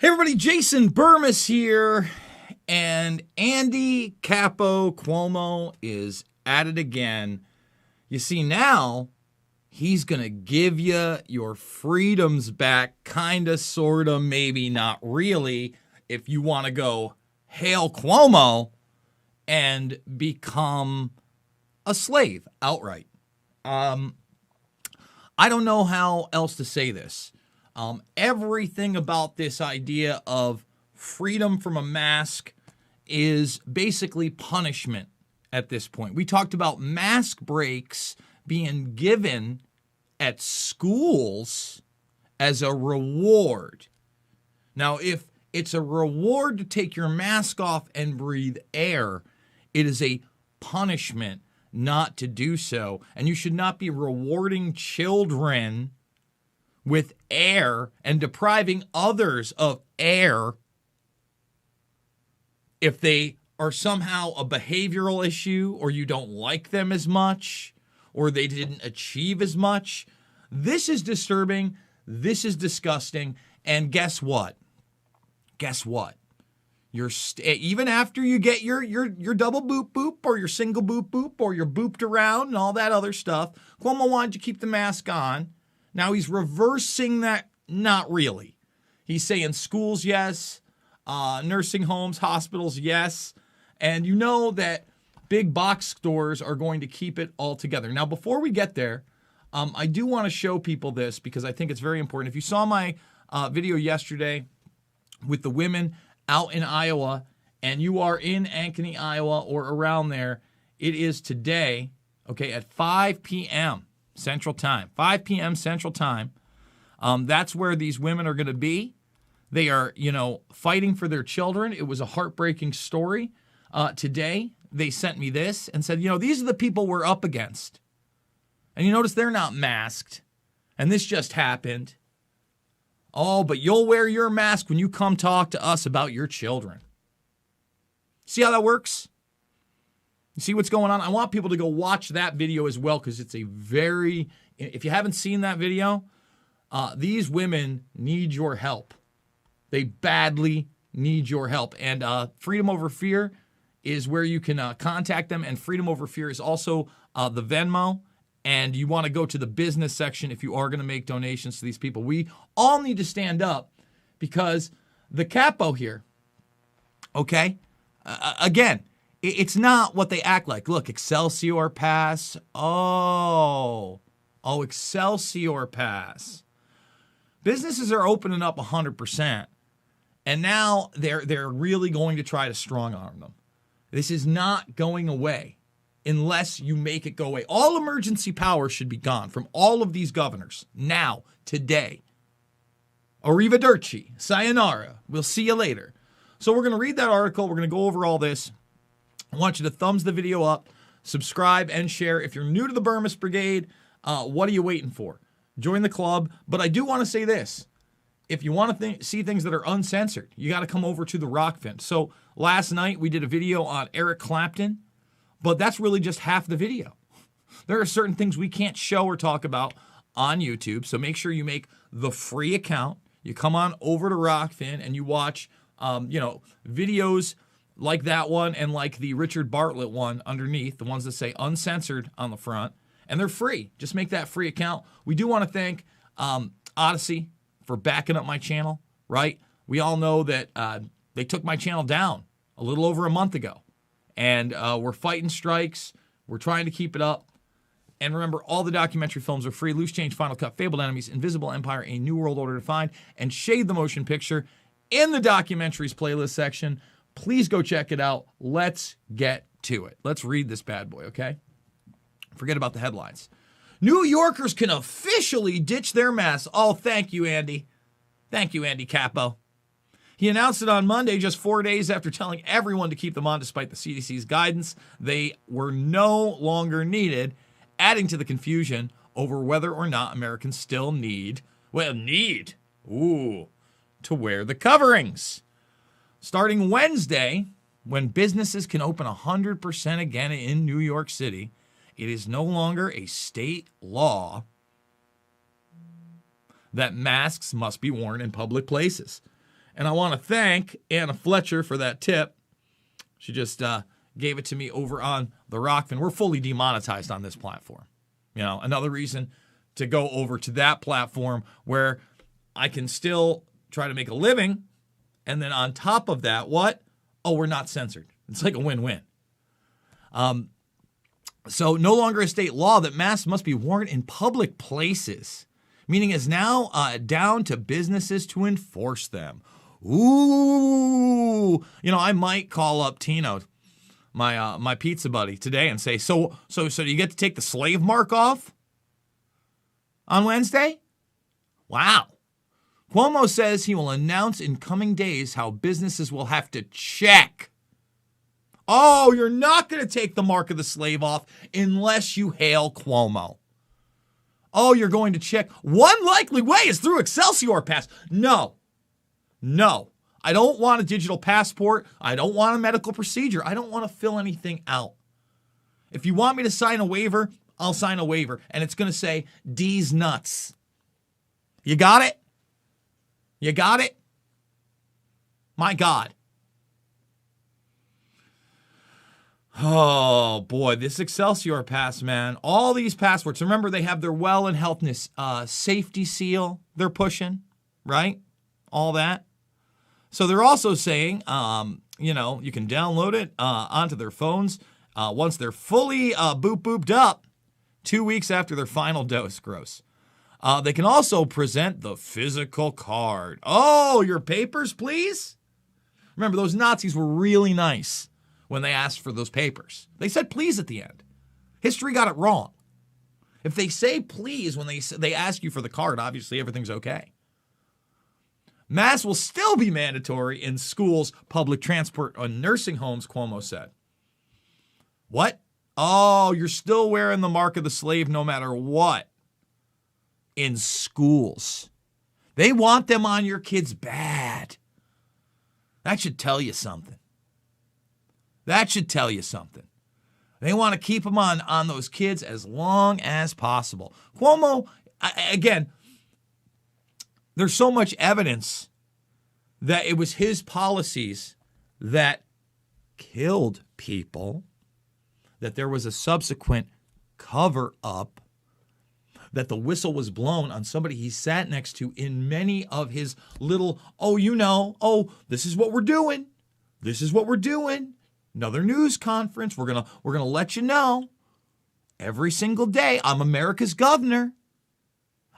Hey everybody, Jason Burmis here, and Andy Capo Cuomo is at it again. You see, now he's going to give you your freedoms back, kind of, sort of, maybe not really, if you want to go hail Cuomo and become a slave outright. I don't know how else to say this. Everything about this idea of freedom from a mask is basically punishment at this point. We talked about mask breaks being given at schools as a reward. Now, if it's a reward to take your mask off and breathe air, it is a punishment not to do so. And you should not be rewarding children with air and depriving others of air if they are somehow a behavioral issue, or you don't like them as much, or they didn't achieve as much. This is disturbing. This is disgusting. And guess what? Guess what? Even after you get your double boop boop or your single boop boop or you're booped around and all that other stuff, Cuomo wanted you to keep the mask on. Now he's reversing that, not really. He's saying schools, yes. Nursing homes, hospitals, yes. And you know that big box stores are going to keep it all together. Now, before we get there, I do want to show people this because I think it's very important. If you saw my video yesterday with the women out in Iowa and you are in Ankeny, Iowa or around there, it is today, okay, at 5 p.m. Central Time, 5 p.m. Central Time. That's where these women are going to be. They are, fighting for their children. It was a heartbreaking story. Today, they sent me this and said, these are the people we're up against. And you notice they're not masked. And this just happened. Oh, but you'll wear your mask when you come talk to us about your children. See how that works? You see what's going on? I want people to go watch that video as well because it's if you haven't seen that video, these women need your help. They badly need your help. And Freedom Over Fear is where you can contact them. And Freedom Over Fear is also the Venmo. And you want to go to the business section if you are going to make donations to these people. We all need to stand up because the capo here, okay, again, it's not what they act like. Look, Excelsior Pass. Oh, Excelsior Pass. Businesses are opening up 100%. And now they're really going to try to strong arm them. This is not going away unless you make it go away. All emergency powers should be gone from all of these governors now, today. Arrivederci. Sayonara. We'll see you later. So we're going to read that article. We're going to go over all this. I want you to thumbs the video up, subscribe, and share. If you're new to the Burmis Brigade, what are you waiting for? Join the club. But I do want to say this. If you want to see things that are uncensored, you got to come over to the Rockfin. So last night we did a video on Eric Clapton, but that's really just half the video. There are certain things we can't show or talk about on YouTube, so make sure you make the free account. You come on over to Rockfin and you watch, videos like that one and like the Richard Bartlett one underneath, the ones that say uncensored on the front, and they're free. Just make that free account. We do want to thank Odyssey for backing up my channel, right? We all know that they took my channel down a little over a month ago. And we're fighting strikes. We're trying to keep it up. And remember, all the documentary films are free. Loose Change, Final Cut, Fabled Enemies, Invisible Empire, A New World Order to Find, and Shade the Motion Picture in the documentaries playlist section. Please go check it out. Let's get to it. Let's read this bad boy, okay? Forget about the headlines. New Yorkers can officially ditch their masks. Oh, thank you, Andy. Thank you, Andy Capo. He announced it on Monday, just 4 days after telling everyone to keep them on despite the CDC's guidance. They were no longer needed, adding to the confusion over whether or not Americans still need to wear the coverings. Starting Wednesday, when businesses can open 100% again in New York City, it is no longer a state law that masks must be worn in public places. And I want to thank Anna Fletcher for that tip. She just gave it to me over on the Rockfin. We're fully demonetized on this platform. You know, another reason to go over to that platform where I can still try to make a living. And then on top of that, what? Oh, we're not censored. It's like a win-win. So no longer a state law that masks must be worn in public places, meaning it's now down to businesses to enforce them. Ooh, you know, I might call up Tino, my pizza buddy, today and say, so do you get to take the slave mark off on Wednesday? Wow. Cuomo says he will announce in coming days how businesses will have to check. Oh, you're not going to take the mark of the slave off unless you hail Cuomo. Oh, you're going to check. One likely way is through Excelsior Pass. No. I don't want a digital passport. I don't want a medical procedure. I don't want to fill anything out. If you want me to sign a waiver, I'll sign a waiver. And it's going to say, D's nuts. You got it? You got it? My God. Oh, boy, this Excelsior Pass, man. All these passports. Remember, they have their well and healthness safety seal they're pushing, right? All that. So they're also saying, you know, you can download it onto their phones once they're fully booped up 2 weeks after their final dose. Gross. They can also present the physical card. Oh, your papers, please? Remember, those Nazis were really nice when they asked for those papers. They said please at the end. History got it wrong. If they say please when they ask you for the card, obviously everything's okay. Masks will still be mandatory in schools, public transport, and nursing homes, Cuomo said. What? Oh, you're still wearing the mark of the slave no matter what. In schools. They want them on your kids bad. That should tell you something. That should tell you something. They want to keep them on those kids as long as possible. Cuomo, again, there's so much evidence that it was his policies that killed people, that there was a subsequent cover-up, that the whistle was blown on somebody he sat next to in many of his little, this is what we're doing. This is what we're doing. Another news conference. We're gonna let you know. Every single day, I'm America's governor.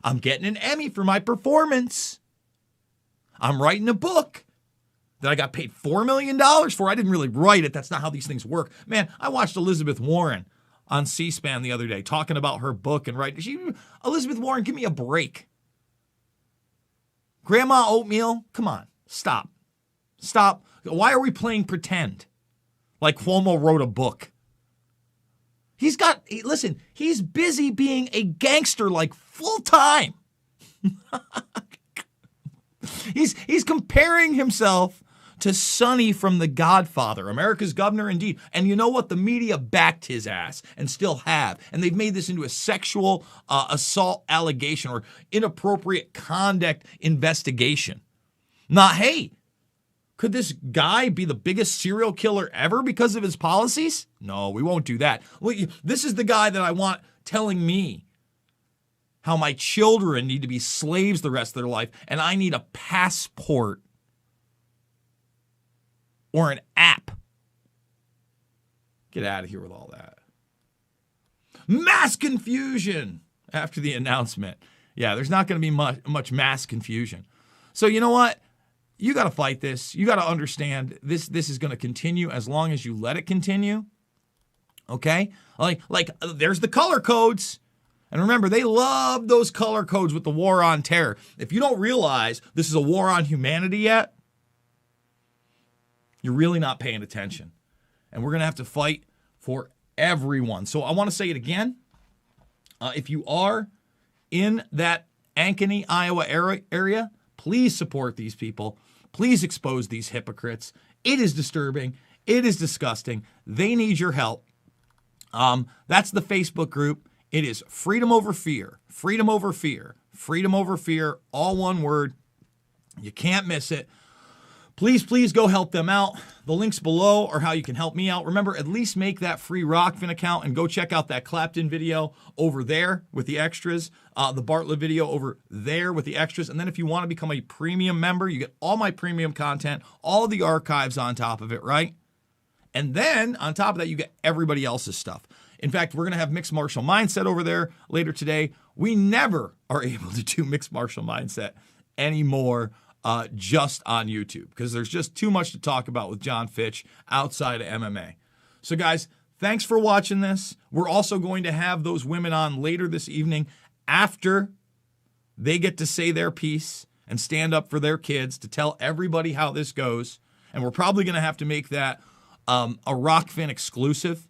I'm getting an Emmy for my performance. I'm writing a book that I got paid $4 million for. I didn't really write it. That's not how these things work. Man, I watched Elizabeth Warren on C-SPAN the other day talking about her book and writing. Elizabeth Warren, give me a break. Grandma Oatmeal, come on, stop. Why are we playing pretend? Like Cuomo wrote a book. He's busy being a gangster like full time. He's comparing himself to Sonny from The Godfather, America's governor indeed. And you know what? The media backed his ass and still have. And they've made this into a sexual assault allegation or inappropriate conduct investigation. Not, hey, could this guy be the biggest serial killer ever because of his policies? No, we won't do that. This is the guy that I want telling me how my children need to be slaves the rest of their life, and I need a passport or an app. Get out of here with all that. Mass confusion after the announcement. Yeah, there's not going to be much mass confusion. So you know what? You got to fight this. You got to understand this is going to continue as long as you let it continue. Okay? Like there's the color codes. And remember, they love those color codes with the war on terror. If you don't realize this is a war on humanity yet, you're really not paying attention. And we're going to have to fight for everyone. So I want to say it again. If you are in that Ankeny, Iowa area, please support these people. Please expose these hypocrites. It is disturbing. It is disgusting. They need your help. That's the Facebook group. It is Freedom Over Fear. Freedom Over Fear. Freedom Over Fear. All one word. You can't miss it. Please, please go help them out. The links below are how you can help me out. Remember, at least make that free Rockfin account and go check out that Clapton video over there with the extras, the Bartlett video over there with the extras. And then if you want to become a premium member, you get all my premium content, all the archives on top of it, right? And then on top of that, you get everybody else's stuff. In fact, we're going to have Mixed Martial Mindset over there later today. We never are able to do Mixed Martial Mindset anymore. Just on YouTube, because there's just too much to talk about with John Fitch outside of MMA. So guys, thanks for watching this. We're also going to have those women on later this evening after they get to say their piece and stand up for their kids to tell everybody how this goes. And we're probably going to have to make that a Rockfin exclusive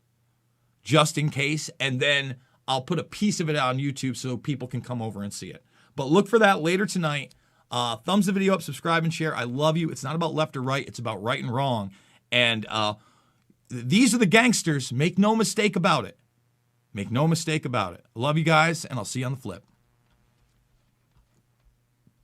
just in case. And then I'll put a piece of it on YouTube so people can come over and see it. But look for that later tonight. Thumbs the video up, subscribe, and share. I love you. It's not about left or right. It's about right and wrong. And these are the gangsters. Make no mistake about it. Make no mistake about it. I love you guys, and I'll see you on the flip.